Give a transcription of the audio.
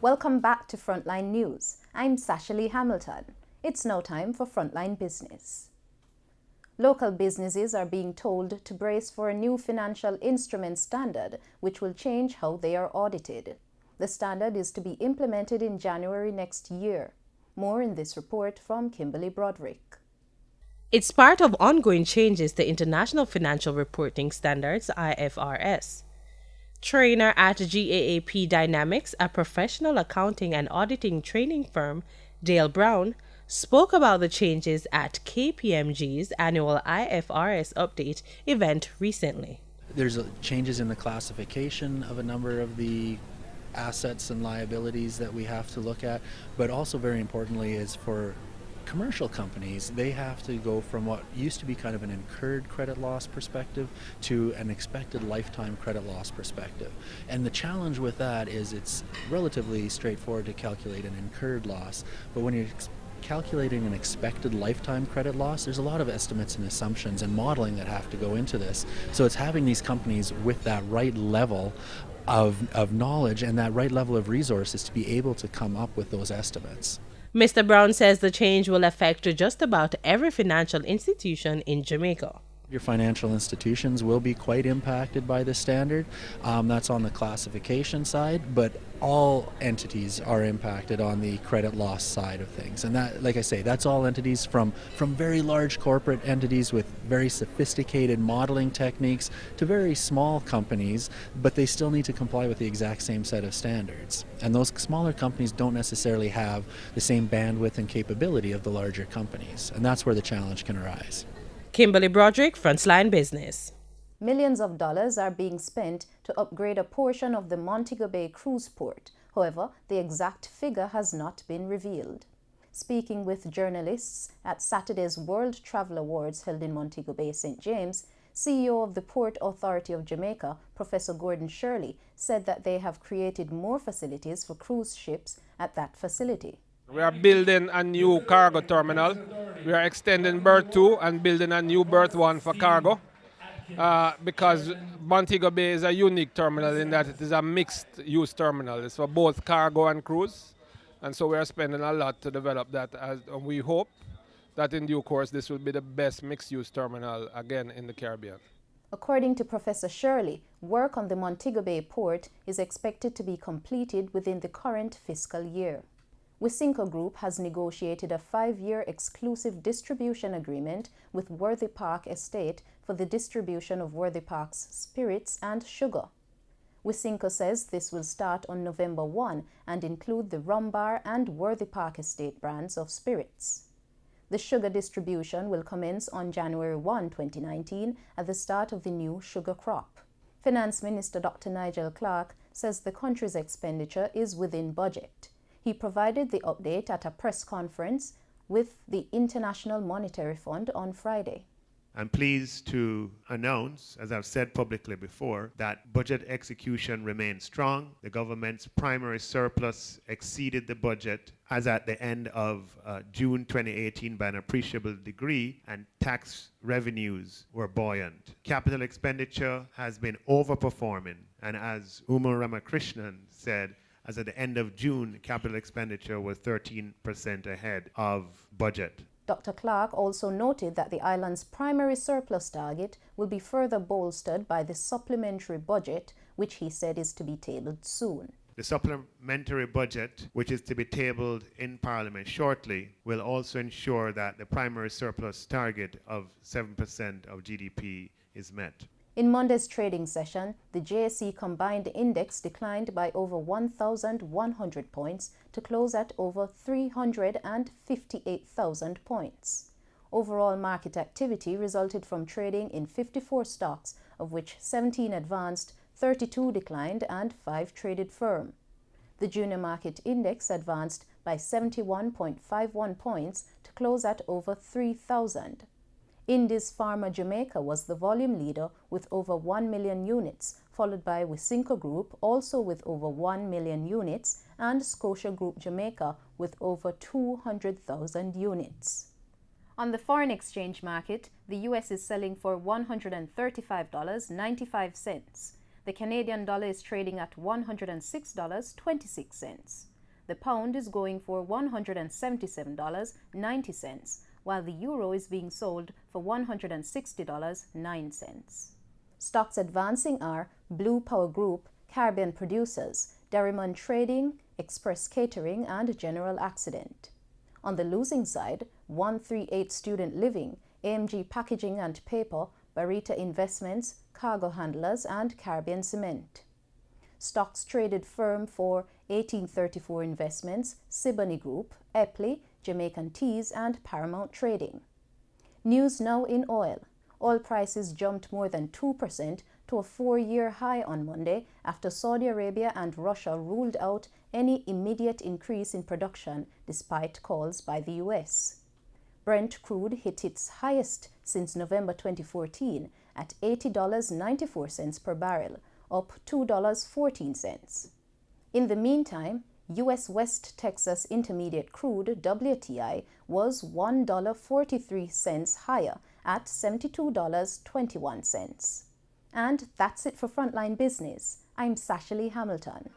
Welcome back to Frontline News. I'm Sasha Lee Hamilton. It's now time for Frontline Business. Local businesses are being told to brace for a new financial instrument standard, which will change how they are audited. The standard is to be implemented in January next year. More in this report from Kimberly Broderick. It's part of ongoing changes to International Financial Reporting Standards, IFRS. Trainer at GAAP Dynamics, a professional accounting and auditing training firm, Dale Brown, spoke about the changes at KPMG's annual IFRS update event recently. There's changes in the classification of a number of the assets and liabilities that we have to look at, but also very importantly is for commercial companies, they have to go from what used to be kind of an incurred credit loss perspective to an expected lifetime credit loss perspective. And the challenge with that is it's relatively straightforward to calculate an incurred loss, but when you're calculating an expected lifetime credit loss, there's a lot of estimates and assumptions and modeling that have to go into this. So it's having these companies with that right level of knowledge and that right level of resources to be able to come up with those estimates. Mr. Brown says the change will affect just about every financial institution in Jamaica. Your financial institutions will be quite impacted by this standard. That's on the classification side, but all entities are impacted on the credit loss side of things. And that, like I say, that's all entities from very large corporate entities with very sophisticated modeling techniques to very small companies, but they still need to comply with the exact same set of standards. And those smaller companies don't necessarily have the same bandwidth and capability of the larger companies. And that's where the challenge can arise. Kimberly Broderick, Frontline Business. Millions of dollars are being spent to upgrade a portion of the Montego Bay cruise port. However, the exact figure has not been revealed. Speaking with journalists at Saturday's World Travel Awards held in Montego Bay, St. James, CEO of the Port Authority of Jamaica, Professor Gordon Shirley, said that they have created more facilities for cruise ships at that facility. We are building a new cargo terminal. We are extending berth 2 and building a new berth 1 for cargo because Montego Bay is a unique terminal in that it is a mixed-use terminal. It's for both cargo and cruise. And so we are spending a lot to develop that. And we hope that in due course this will be the best mixed-use terminal again in the Caribbean. According to Professor Shirley, work on the Montego Bay Port is expected to be completed within the current fiscal year. Wisynco Group has negotiated a 5-year exclusive distribution agreement with Worthy Park Estate for the distribution of Worthy Park's spirits and sugar. Wisynco says this will start on November 1 and include the Rum Bar and Worthy Park Estate brands of spirits. The sugar distribution will commence on January 1, 2019 at the start of the new sugar crop. Finance Minister Dr. Nigel Clark says the country's expenditure is within budget. He provided the update at a press conference with the International Monetary Fund on Friday. I'm pleased to announce, as I've said publicly before, that budget execution remains strong. The government's primary surplus exceeded the budget as at the end of June 2018 by an appreciable degree, and tax revenues were buoyant. Capital expenditure has been overperforming, and as Uma Ramakrishnan said, as at the end of June, capital expenditure was 13% ahead of budget. Dr. Clark also noted that the island's primary surplus target will be further bolstered by the supplementary budget, which he said is to be tabled soon. The supplementary budget, which is to be tabled in Parliament shortly, will also ensure that the primary surplus target of 7% of GDP is met. In Monday's trading session, the JSE combined index declined by over 1,100 points to close at over 358,000 points. Overall market activity resulted from trading in 54 stocks, of which 17 advanced, 32 declined, and 5 traded firm. The junior market index advanced by 71.51 points to close at over 3,000. Indies Pharma Jamaica was the volume leader with over 1 million units, followed by Wisynco Group, also with over 1 million units, and Scotia Group Jamaica with over 200,000 units. On the foreign exchange market, the US is selling for $135.95. The Canadian dollar is trading at $106.26. The pound is going for $177.90, while the euro is being sold for $160.09. Stocks advancing are Blue Power Group, Caribbean Producers, Derrimond Trading, Express Catering, and General Accident. On the losing side, 138 Student Living, AMG Packaging and Paper, Barita Investments, Cargo Handlers, and Caribbean Cement. Stocks traded firm for 1834 Investments, Siboney Group, Epley, Jamaican Teas, and Paramount Trading. News now in oil. Oil prices jumped more than 2% to a 4-year high on Monday after Saudi Arabia and Russia ruled out any immediate increase in production despite calls by the US. Brent crude hit its highest since November 2014 at $80.94 per barrel, up $2.14. In the meantime, U.S. West Texas Intermediate crude WTI was $1.43 higher at $72.21. And that's it for Frontline Business. I'm Sasha Lee Hamilton.